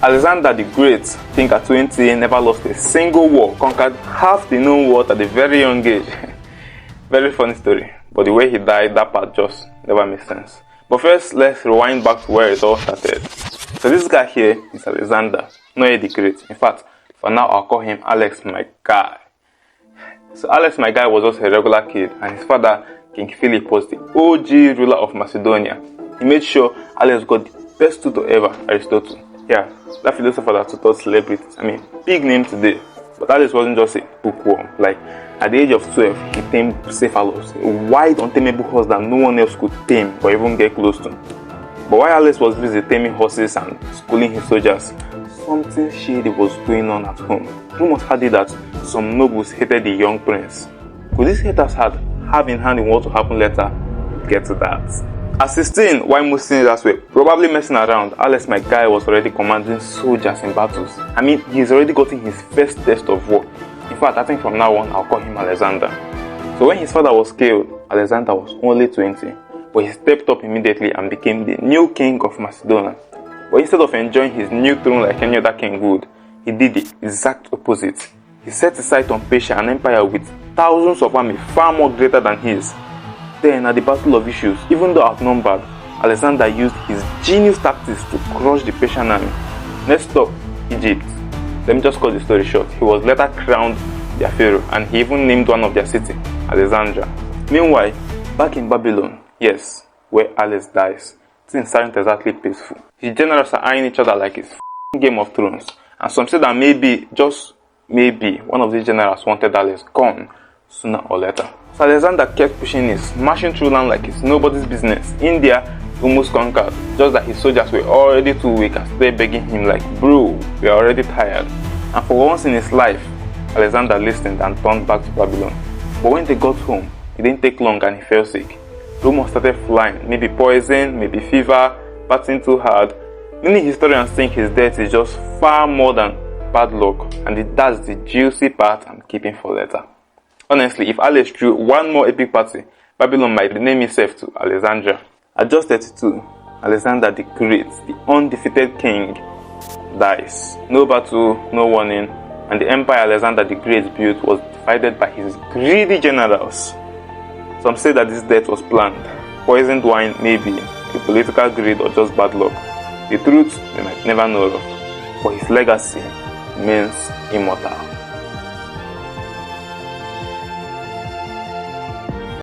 Alexander the Great, I think at 20, never lost a single war, conquered half the known world at a very young age. Very funny story, but the way he died, that part just never made sense. But first, let's rewind back to where it all started. So this guy here is Alexander, not the Great. In fact, for now I'll call him Alex, my guy. So Alex, my guy, was also a regular kid, and his father, King Philip, was the OG ruler of Macedonia. He made sure Alex got the best tutor ever, Aristotle. Yeah, that philosopher that tutored celebrities. I mean, big name today. But Alex wasn't just a bookworm. Like, at the age of 12, he tamed Cephalus, a wild, untamable horse that no one else could tame or even get close to. But while Alex was busy taming horses and schooling his soldiers, something shady was going on at home. Rumors had it that some nobles hated the young prince. Could these haters have in hand in what will happen later? We'll get to that. At 16, while most teenagers were probably messing around, Alex, my guy, was already commanding soldiers in battles. I mean, he's already gotten his first test of war. In fact, I think from now on, I'll call him Alexander. So when his father was killed, Alexander was only 20. But he stepped up immediately and became the new king of Macedonia. But instead of enjoying his new throne like any other king would, he did the exact opposite. He set his sight on Persia, an empire with thousands of army far more greater than his. Then, at the Battle of Issues, even though outnumbered, Alexander used his genius tactics to crush the Persian army. Next stop, Egypt. Let me just cut the story short. He was later crowned their pharaoh, and he even named one of their cities, Alexandria. Meanwhile, back in Babylon, yes, where Alex dies, things aren't exactly peaceful. His generals are eyeing each other like it's Game of Thrones, and some say that maybe, just maybe, one of these generals wanted Alex gone sooner or later. So Alexander kept pushing it, smashing through land like it's nobody's business. India almost conquered, just that his soldiers were already too weak and started begging him like, bro, we are already tired. And for once in his life, Alexander listened and turned back to Babylon. But when they got home, it didn't take long and he fell sick. Rumors started flying, maybe poison, maybe fever, partying too hard. Many historians think his death is just far more than bad luck, and that's the juicy part I'm keeping for later. Honestly, if Alex threw one more epic party, Babylon might rename itself to Alexandria. At just 32, Alexander the Great, the undefeated king, dies. No battle, no warning, and the empire Alexander the Great built was divided by his greedy generals. Some say that this death was planned. Poisoned wine, maybe, a political greed, or just bad luck. The truth, we might never know of, but his legacy remains immortal.